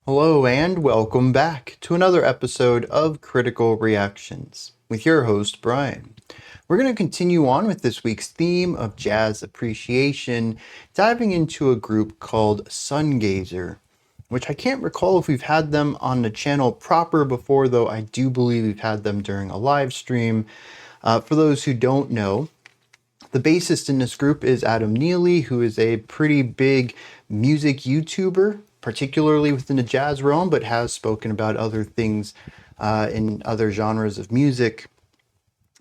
Hello and welcome back to another episode of Critical Reactions with your host, Bryan. We're going to continue on with this week's theme of jazz appreciation, diving into a group called Sungazer, which I can't recall if we've had them on the channel proper before, though I do believe we've had them during a live stream. For those who don't know, the bassist in this group is Adam Neely, who is a pretty big music YouTuber, particularly within the jazz realm, but has spoken about other things in other genres of music.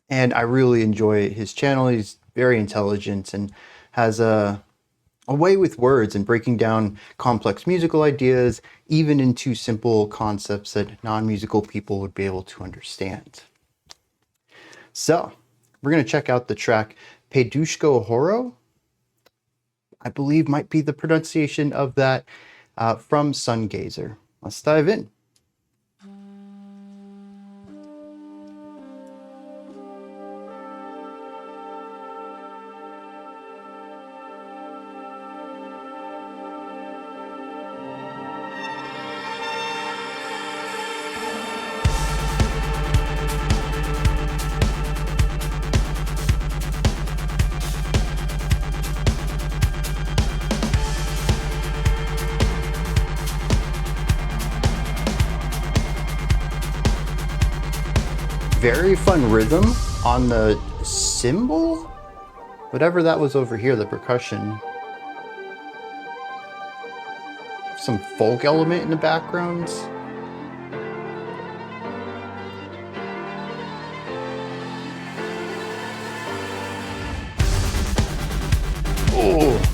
And I really enjoy his channel. He's very intelligent and has a way with words and breaking down complex musical ideas, even into simple concepts that non-musical people would be able to understand. So we're going to check out the track Paydushko Horo, I believe might be the pronunciation of that, from Sungazer. Let's dive in. Very fun rhythm on the cymbal, whatever that was over here, the percussion. Some folk element in the background. Oh.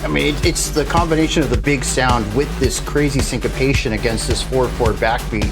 I mean, it's the combination of the big sound with this crazy syncopation against this 4/4 backbeat.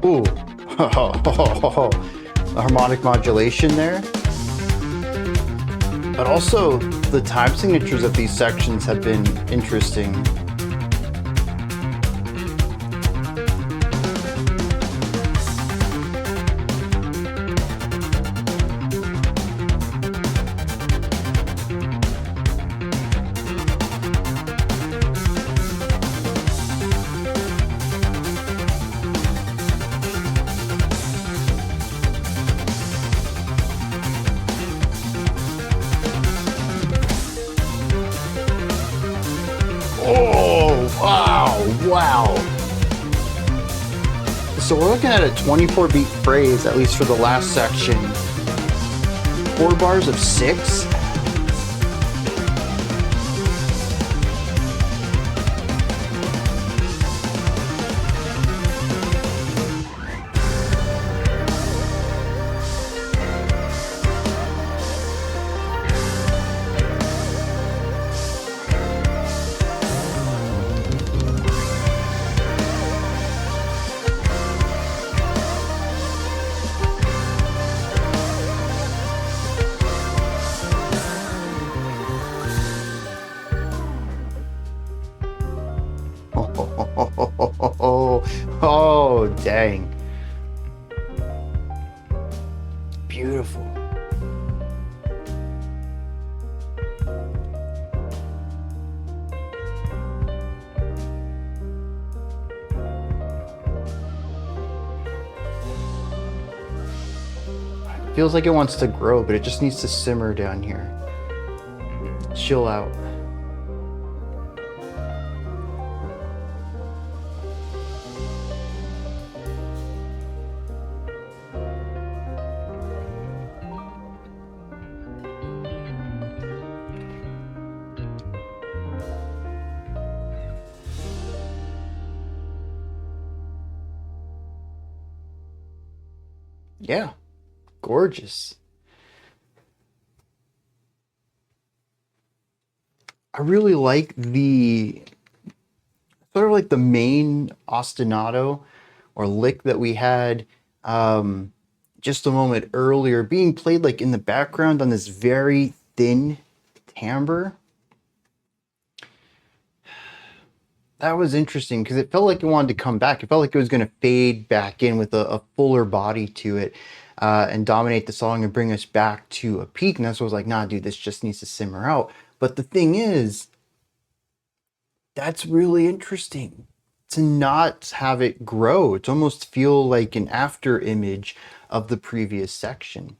Ooh, the harmonic modulation there. But also, the time signatures of these sections have been interesting. Wow. So we're looking at a 24 beat phrase, at least for the last section. 4 bars of 6? Dang. Beautiful. Feels like it wants to grow, but it just needs to simmer down here. Chill out. Yeah, gorgeous. I really like the sort of like the main ostinato or lick that we had just a moment earlier being played like in the background on this very thin timbre. That was interesting because it felt like it wanted to come back. It felt like it was going to fade back in with a fuller body to it and dominate the song and bring us back to a peak. And that's what I was like, nah, dude, this just needs to simmer out. But the thing is, that's really interesting to not have it grow. It's almost feel like an after image of the previous section.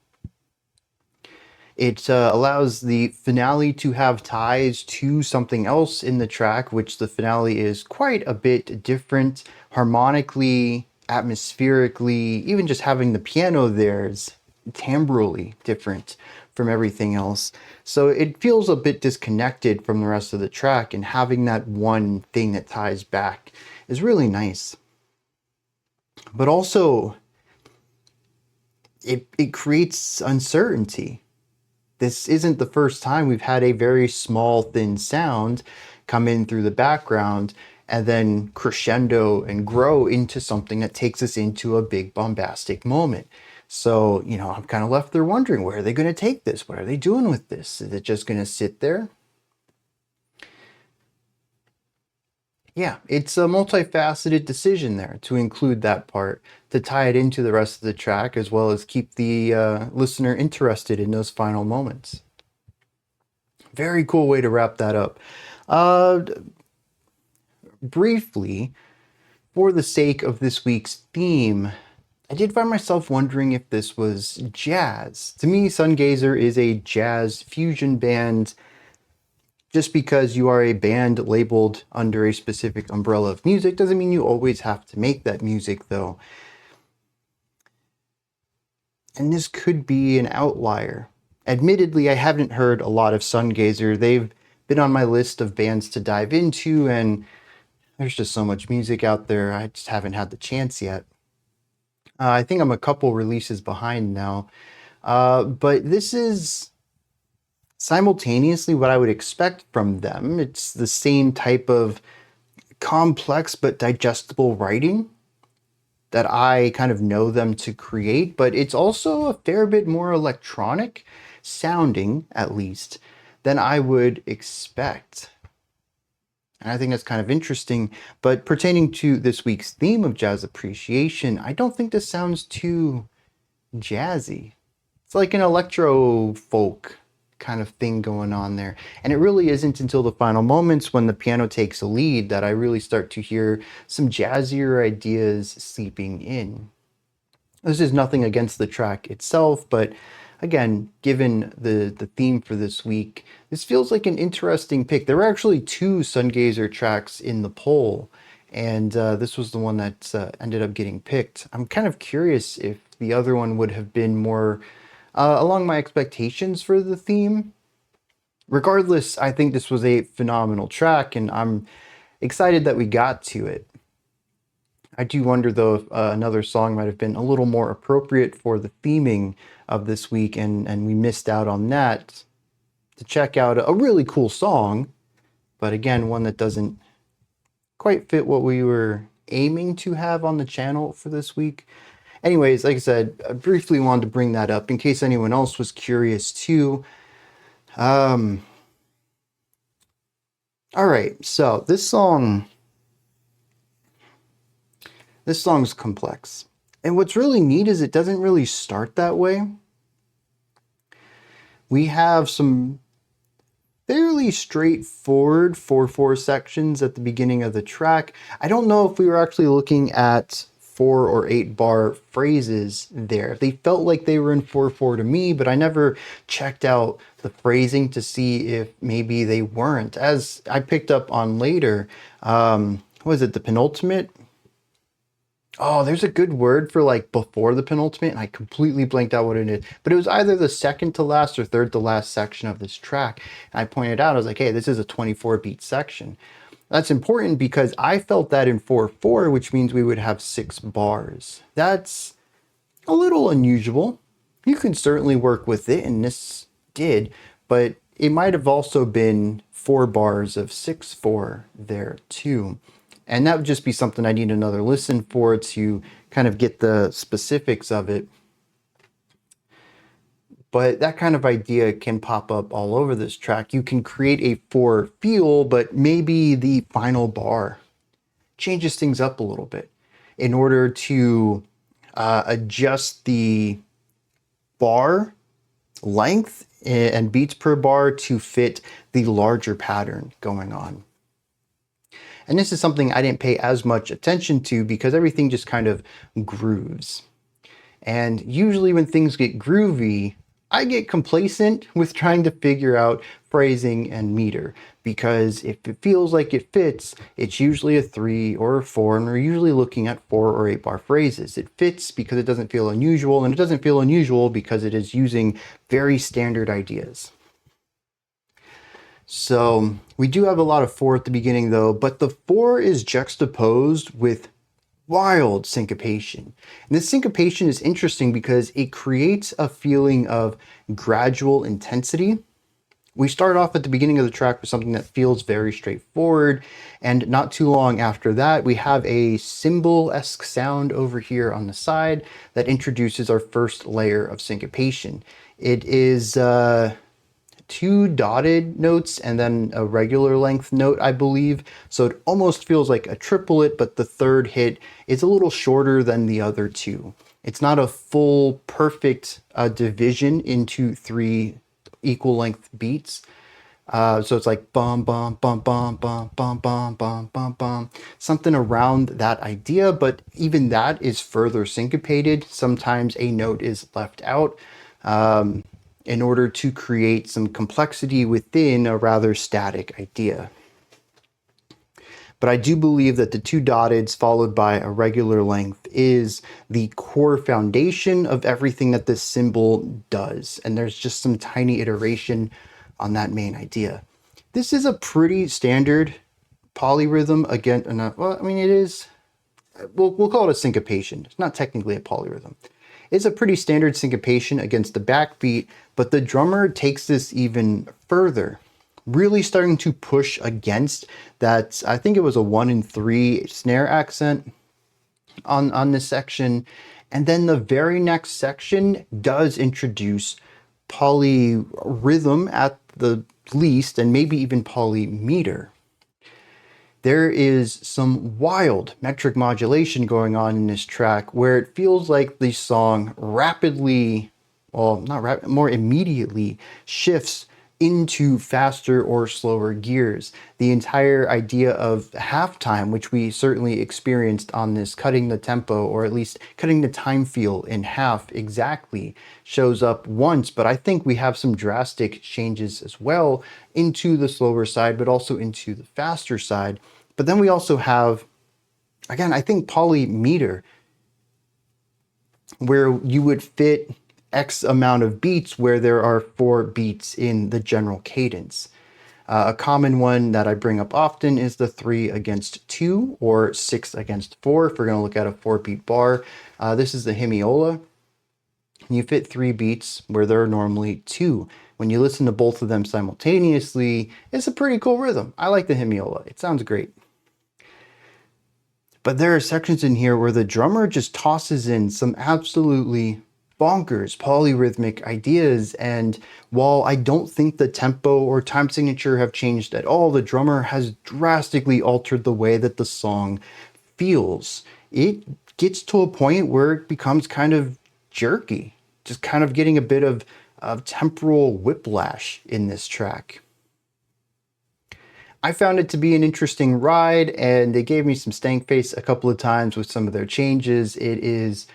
It allows the finale to have ties to something else in the track, which the finale is quite a bit different harmonically, atmospherically, even just having the piano there is timbrally different from everything else. So it feels a bit disconnected from the rest of the track, and having that one thing that ties back is really nice. But also, it creates uncertainty. This isn't the first time we've had a very small, thin sound come in through the background and then crescendo and grow into something that takes us into a big bombastic moment. So, you know, I'm kind of left there wondering, where are they going to take this? What are they doing with this? Is it just going to sit there? Yeah, it's a multifaceted decision there to include that part, to tie it into the rest of the track, as well as keep the listener interested in those final moments. Very cool way to wrap that up. Uh, Briefly, for the sake of this week's theme, I did find myself wondering if this was jazz. To me, Sungazer is a jazz fusion band. Just because you are a band labeled under a specific umbrella of music doesn't mean you always have to make that music, though. And this could be an outlier. Admittedly, I haven't heard a lot of Sungazer. They've been on my list of bands to dive into, and there's just so much music out there. I just haven't had the chance yet. I think I'm a couple releases behind now. But this is simultaneously what I would expect from them. It's the same type of complex but digestible writing that I kind of know them to create, but it's also a fair bit more electronic sounding, at least, than I would expect. And I think that's kind of interesting. But pertaining to this week's theme of jazz appreciation, I don't think this sounds too jazzy. It's like an electro-folk kind of thing going on there. And it really isn't until the final moments when the piano takes a lead that I really start to hear some jazzier ideas seeping in. This is nothing against the track itself, but again, given the theme for this week, this feels like an interesting pick. There were actually two Sungazer tracks in the poll, and this was the one that ended up getting picked. I'm kind of curious if the other one would have been more along my expectations for the theme. Regardless, I think this was a phenomenal track, and I'm excited that we got to it. I do wonder, though, if another song might have been a little more appropriate for the theming of this week, and we missed out on that. To check out a really cool song, but again, one that doesn't quite fit what we were aiming to have on the channel for this week. Anyways, like I said, I briefly wanted to bring that up in case anyone else was curious too. All right, so this song, This song's complex. And what's really neat is it doesn't really start that way. We have some fairly straightforward 4/4 sections at the beginning of the track. I don't know if we were actually looking at 4 or 8 bar phrases there. They felt like they were in 4/4 to me, but I never checked out the phrasing to see if maybe they weren't. As I picked up on later, was it the penultimate? Oh, there's a good word for like before the penultimate, and I completely blanked out what it is. But it was either the second to last or third to last section of this track. And I pointed out, I was like, hey, this is a 24 beat section. That's important because I felt that in 4/4, which means we would have 6 bars. That's a little unusual. You can certainly work with it, and this did, but it might have also been 4 bars of 6/4 there too. And that would just be something I need another listen for to kind of get the specifics of it. But that kind of idea can pop up all over this track. You can create a 4 feel, but maybe the final bar changes things up a little bit in order to adjust the bar length and beats per bar to fit the larger pattern going on. And this is something I didn't pay as much attention to because everything just kind of grooves. And usually when things get groovy, I get complacent with trying to figure out phrasing and meter, because if it feels like it fits, it's usually a 3 or a 4, and we're usually looking at 4 or 8 bar phrases. It fits because it doesn't feel unusual, and it doesn't feel unusual because it is using very standard ideas. So we do have a lot of 4 at the beginning though, but the 4 is juxtaposed with wild syncopation. And this syncopation is interesting because it creates a feeling of gradual intensity. We start off at the beginning of the track with something that feels very straightforward, and not too long after that we have a cymbal-esque sound over here on the side that introduces our first layer of syncopation. It is 2 dotted notes and then a regular length note, I believe. So it almost feels like a triplet, but the third hit is a little shorter than the other 2. It's not a full perfect division into 3 equal length beats. So it's like bum bum bum bum bum bum bum bum bum bum, something around that idea, but even that is further syncopated. Sometimes a note is left out in order to create some complexity within a rather static idea. But I do believe that the 2 dotteds followed by a regular length is the core foundation of everything that this cymbal does. And there's just some tiny iteration on that main idea. This is a pretty standard polyrhythm again. Well, I mean, it is, we'll call it a syncopation. It's not technically a polyrhythm. It's a pretty standard syncopation against the backbeat, but the drummer takes this even further, really starting to push against that. I think it was a 1-3 snare accent on this section. And then the very next section does introduce polyrhythm at the least, and maybe even polymeter. There is some wild metric modulation going on in this track where it feels like the song rapidly, well, not rapid, more immediately shifts into faster or slower gears. The entire idea of halftime, which we certainly experienced on this, cutting the tempo, or at least cutting the time feel in half exactly, shows up once, but I think we have some drastic changes as well into the slower side, but also into the faster side. But then we also have, again, I think polymeter, where you would fit X amount of beats where there are 4 beats in the general cadence. A common one that I bring up often is the 3 against 2 or 6 against 4 if we're going to look at a 4-beat bar. This is the hemiola. You fit 3 beats where there are normally 2. When you listen to both of them simultaneously, it's a pretty cool rhythm. I like the hemiola. It sounds great. But there are sections in here where the drummer just tosses in some absolutely bonkers polyrhythmic ideas, and while I don't think the tempo or time signature have changed at all, the drummer has drastically altered the way that the song feels. it gets to a point where it becomes kind of jerky, just kind of getting a bit of temporal whiplash in this track. I found it to be an interesting ride, and they gave me some stank face a couple of times with some of their changes. It is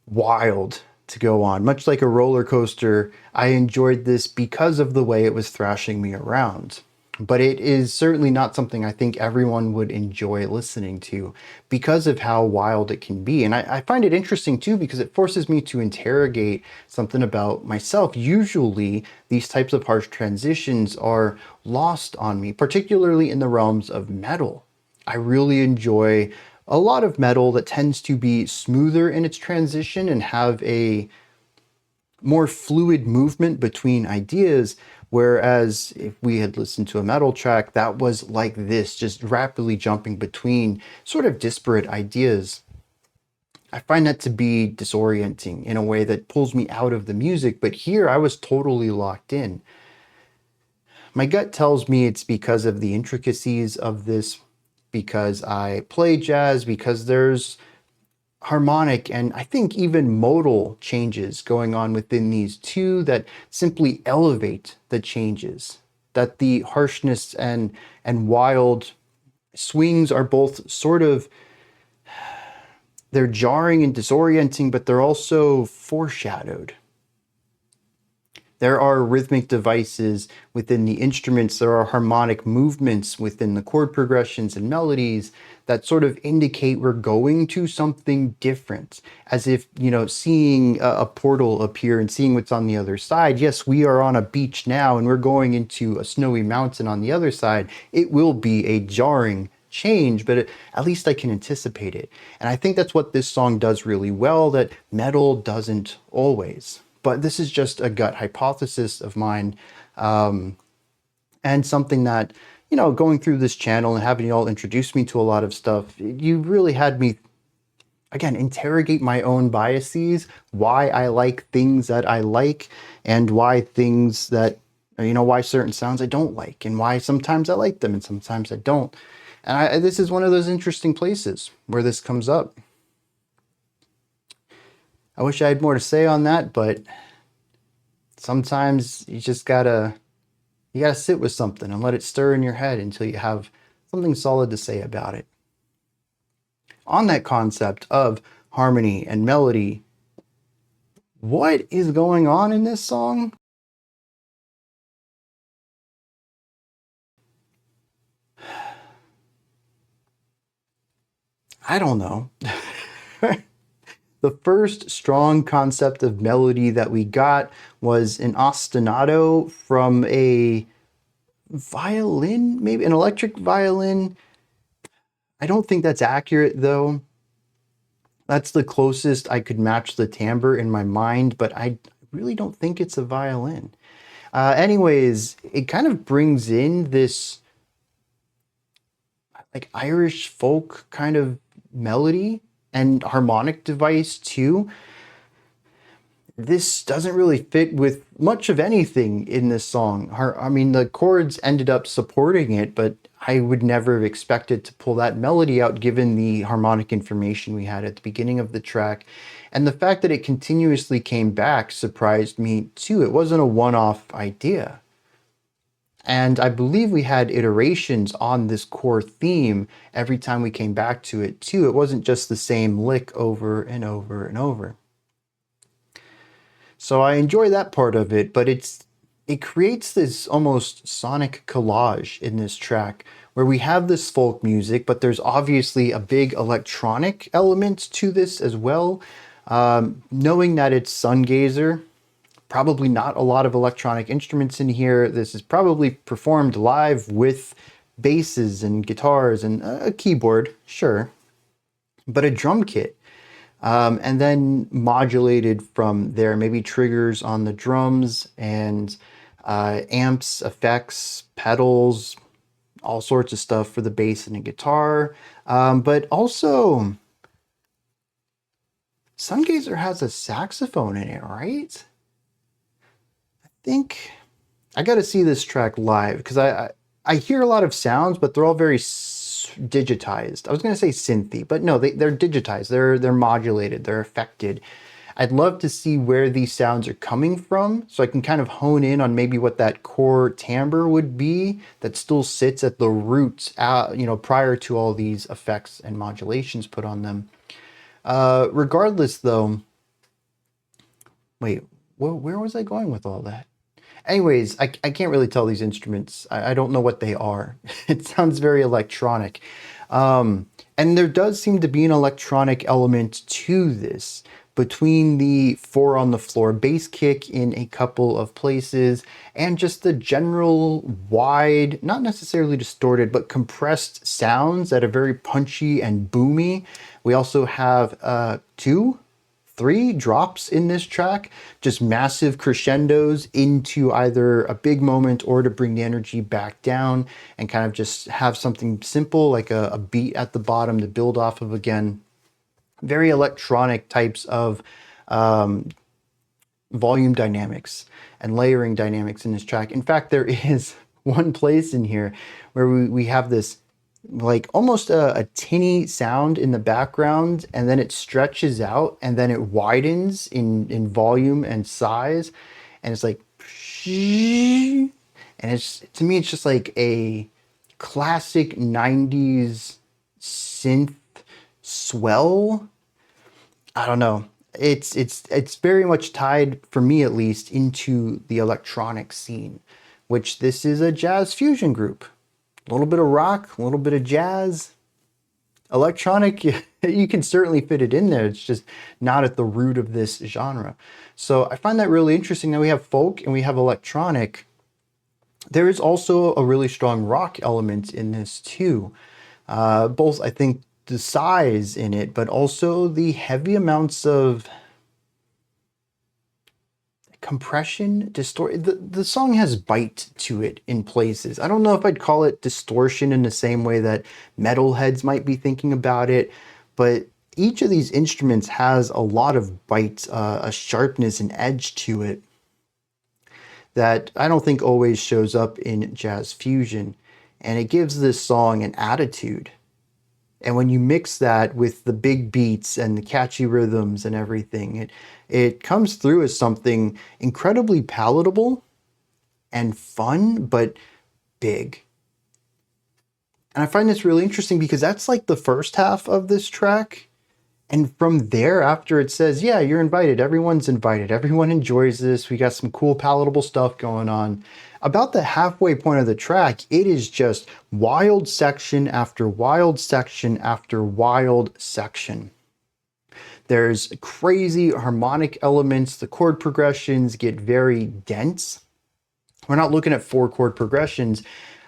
wild to go on. Much like a roller coaster, I enjoyed this because of the way it was thrashing me around. But it is certainly not something I think everyone would enjoy listening to because of how wild it can be. And I find it interesting too because it forces me to interrogate something about myself. Usually, these types of harsh transitions are lost on me, particularly in the realms of metal. I really enjoy a lot of metal that tends to be smoother in its transition and have a more fluid movement between ideas. Whereas if we had listened to a metal track that was like this, just rapidly jumping between sort of disparate ideas, I find that to be disorienting in a way that pulls me out of the music. But here I was totally locked in. My gut tells me it's because of the intricacies of this, because I play jazz, because there's harmonic and I think even modal changes going on within these two that simply elevate the changes. That the harshness and wild swings are both sort of, they're jarring and disorienting, but they're also foreshadowed. There are rhythmic devices within the instruments, there are harmonic movements within the chord progressions and melodies that sort of indicate we're going to something different. As if, seeing a portal appear and seeing what's on the other side. Yes, we are on a beach now and we're going into a snowy mountain on the other side. It will be a jarring change, but at least I can anticipate it. And I think that's what this song does really well that metal doesn't always. But this is just a gut hypothesis of mine, and something that, going through this channel and having you all introduce me to a lot of stuff, you really had me, again, interrogate my own biases, why I like things that I like, and why things that, why certain sounds I don't like, and why sometimes I like them and sometimes I don't. And this is one of those interesting places where this comes up. I wish I had more to say on that, but sometimes you just gotta sit with something and let it stir in your head until you have something solid to say about it. On that concept of harmony and melody, what is going on in this song? I don't know. The first strong concept of melody that we got was an ostinato from a violin, maybe an electric violin. I don't think that's accurate though. That's the closest I could match the timbre in my mind, but I really don't think it's a violin. Anyways, it kind of brings in this like Irish folk kind of melody and harmonic device too. This doesn't really fit with much of anything in this song. I mean, the chords ended up supporting it, but I would never have expected to pull that melody out given the harmonic information we had at the beginning of the track. And the fact that it continuously came back surprised me too. It wasn't a one-off idea. And I believe we had iterations on this core theme every time we came back to it too. It wasn't just the same lick over and over and over. So I enjoy that part of it, but it creates this almost sonic collage in this track where we have this folk music, but there's obviously a big electronic element to this as well. Knowing that it's Sungazer, probably not a lot of electronic instruments in here. This is probably performed live with basses and guitars and a keyboard, sure, but a drum kit. And then modulated from there, maybe triggers on the drums and amps, effects, pedals, all sorts of stuff for the bass and the guitar. But also, Sungazer has a saxophone in it, right? Think I got to see this track live because I hear a lot of sounds, but they're all very digitized. I was going to say synthy, but no, they're digitized. They're modulated. They're affected. I'd love to see where these sounds are coming from so I can kind of hone in on maybe what that core timbre would be that still sits at the roots, prior to all these effects and modulations put on them. Regardless, though, wait, where was I going with all that? Anyways, I can't really tell these instruments. I don't know what they are. It sounds very electronic. And there does seem to be an electronic element to this between the 4 on the floor bass kick in a couple of places and just the general wide, not necessarily distorted, but compressed sounds that are very punchy and boomy. We also have 2, 3 drops in this track, just massive crescendos into either a big moment or to bring the energy back down and kind of just have something simple like a beat at the bottom to build off of again. Very electronic types of volume dynamics and layering dynamics in this track. In fact, there is one place in here where we have this like almost a tinny sound in the background, and then it stretches out and then it widens in volume and size, and it's like, and it's, to me, it's just like a classic 90s synth swell. I don't know. It's very much tied, for me at least, into the electronic scene, which this is a jazz fusion group. A little bit of rock, a little bit of jazz. Electronic, you can certainly fit it in there. It's just not at the root of this genre. So I find that really interesting. Now we have folk and we have electronic. There is also a really strong rock element in this too. Both, I think, the size in it, but also the heavy amounts of compression, the song has bite to it in places. I don't know if I'd call it distortion in the same way that metalheads might be thinking about it, but each of these instruments has a lot of bite, a sharpness and edge to it that I don't think always shows up in jazz fusion, and it gives this song an attitude. And when you mix that with the big beats and the catchy rhythms and everything, it comes through as something incredibly palatable and fun, but big. And I find this really interesting because that's like the first half of this track. And from there, after it says, yeah, you're invited, everyone's invited, everyone enjoys this, we got some cool palatable stuff going on. About the halfway point of the track, it is just wild section after wild section after wild section. There's crazy harmonic elements. The chord progressions get very dense. We're not looking at 4 chord progressions.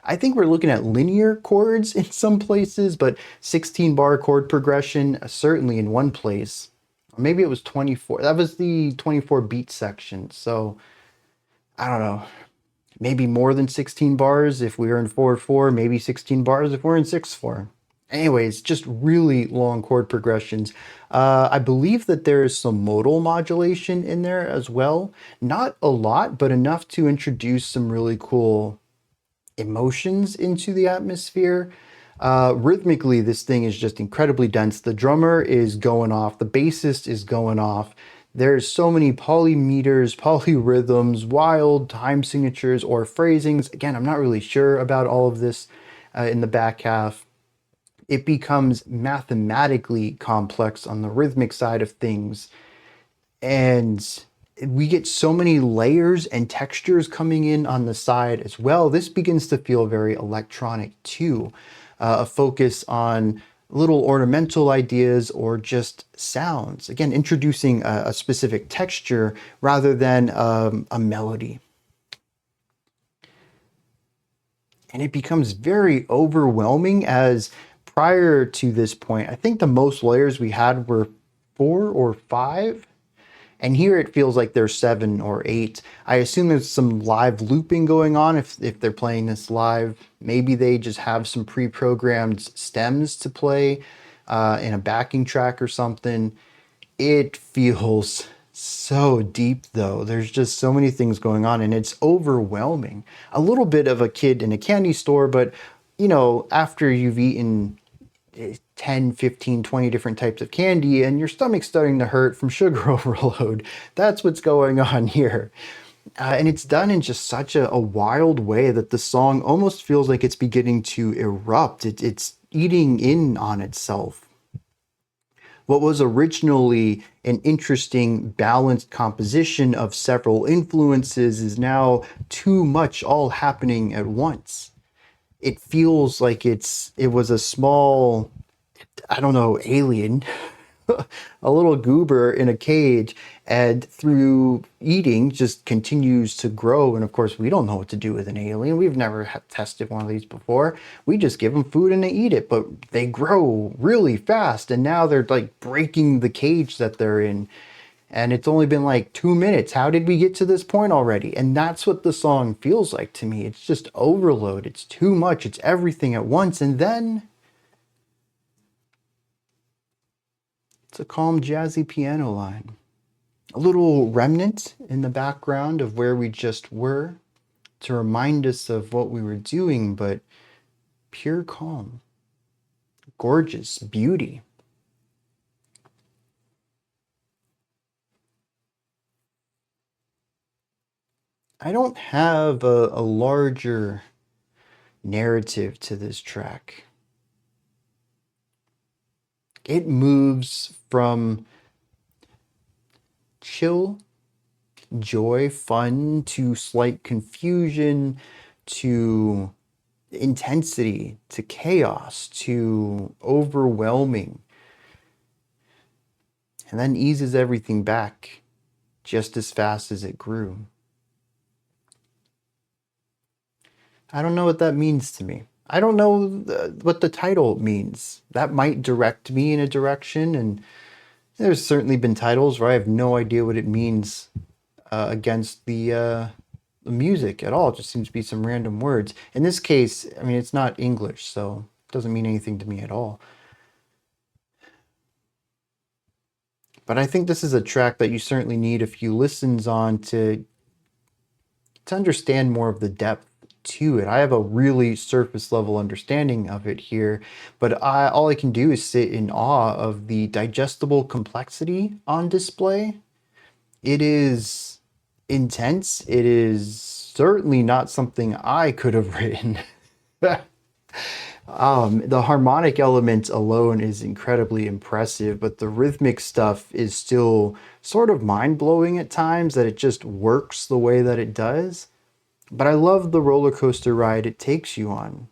I think we're looking at linear chords in some places, but 16 bar chord progression, certainly in one place. Or maybe it was 24. That was the 24 beat section. So I don't know. Maybe more than 16 bars if we were in 4/4, maybe 16 bars if we're in 6/4. Anyways, just really long chord progressions. I believe that there is some modal modulation in there as well. Not a lot, but enough to introduce some really cool emotions into the atmosphere. Rhythmically, this thing is just incredibly dense. The drummer is going off. The bassist is going off. There's so many polymeters, polyrhythms, wild time signatures or phrasings. Again, I'm not really sure about all of this in the back half. It becomes mathematically complex on the rhythmic side of things. And we get so many layers and textures coming in on the side as well. This begins to feel very electronic too. A focus on little ornamental ideas or just sounds. Again, introducing a specific texture rather than a melody. And it becomes very overwhelming, as prior to this point, I think the most layers we had were 4 or 5. And here it feels like there's 7 or 8. I assume there's some live looping going on if they're playing this live. Maybe they just have some pre-programmed stems to play in a backing track or something. It feels so deep though. There's just so many things going on and it's overwhelming. A little bit of a kid in a candy store, but you know, after you've eaten 10, 15, 20 different types of candy and your stomach's starting to hurt from sugar overload. That's what's going on here. And it's done in just such a wild way that the song almost feels like it's beginning to erupt. It's eating in on itself. What was originally an interesting, balanced composition of several influences is now too much all happening at once. It feels like it was a small, I don't know, alien, a little goober in a cage, and through eating just continues to grow. And of course, we don't know what to do with an alien. We've never tested one of these before. We just give them food and they eat it, but they grow really fast. And now they're like breaking the cage that they're in. And it's only been like 2 minutes. How did we get to this point already? And that's what the song feels like to me. It's just overload. It's too much. It's everything at once. And then it's a calm, jazzy piano line. A little remnant in the background of where we just were to remind us of what we were doing, but pure calm. Gorgeous beauty. I don't have a larger narrative to this track. It moves from chill, joy, fun, to slight confusion, to intensity, to chaos, to overwhelming, and then eases everything back just as fast as it grew. I don't know what that means to me. I don't know what the title means. That might direct me in a direction, and there's certainly been titles where I have no idea what it means against the music at all. It just seems to be some random words. In this case, I mean, it's not English, so it doesn't mean anything to me at all. But I think this is a track that you certainly need a few listens on to understand more of the depth to it. I have a really surface level understanding of it here, but all I can do is sit in awe of the digestible complexity on display. It is intense. It is certainly not something I could have written. The harmonic element alone is incredibly impressive, but the rhythmic stuff is still sort of mind-blowing at times, that it just works the way that it does. But I love the roller coaster ride it takes you on.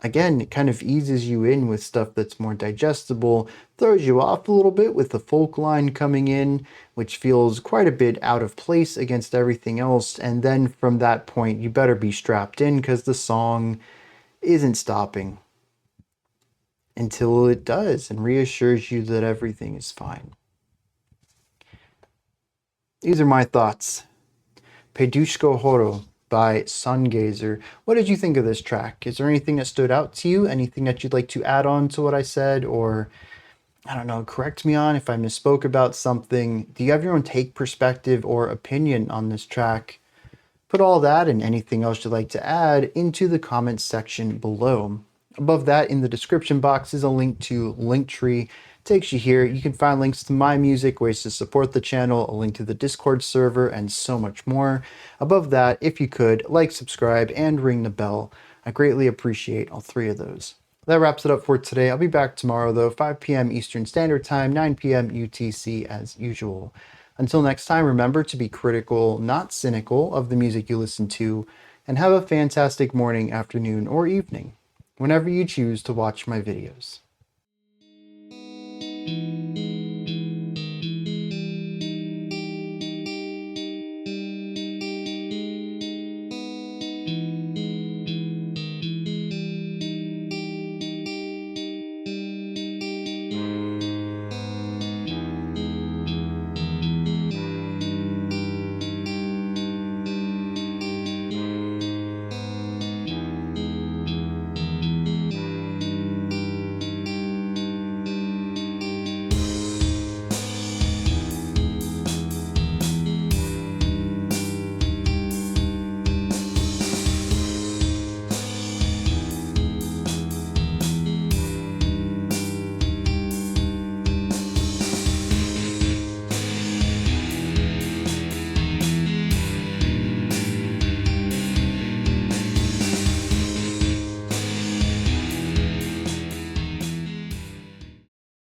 Again, it kind of eases you in with stuff that's more digestible, throws you off a little bit with the folk line coming in, which feels quite a bit out of place against everything else. And then from that point, you better be strapped in because the song isn't stopping until it does and reassures you that everything is fine. These are my thoughts. Paydushko Horo by Sungazer. What did you think of this track? Is there anything that stood out to you? Anything that you'd like to add on to what I said? Or, I don't know, correct me on if I misspoke about something. Do you have your own take, perspective, or opinion on this track? Put all that and anything else you'd like to add into the comments section below. Above that, in the description box, is a link to Linktree. Takes you here. You can find links to my music, ways to support the channel, a link to the Discord server, and so much more. Above that, if you could, like, subscribe, and ring the bell. I greatly appreciate all three of those. That wraps it up for today. I'll be back tomorrow, though, 5 p.m. Eastern Standard Time, 9 p.m. UTC as usual. Until next time, remember to be critical, not cynical, of the music you listen to, and have a fantastic morning, afternoon, or evening, whenever you choose to watch my videos.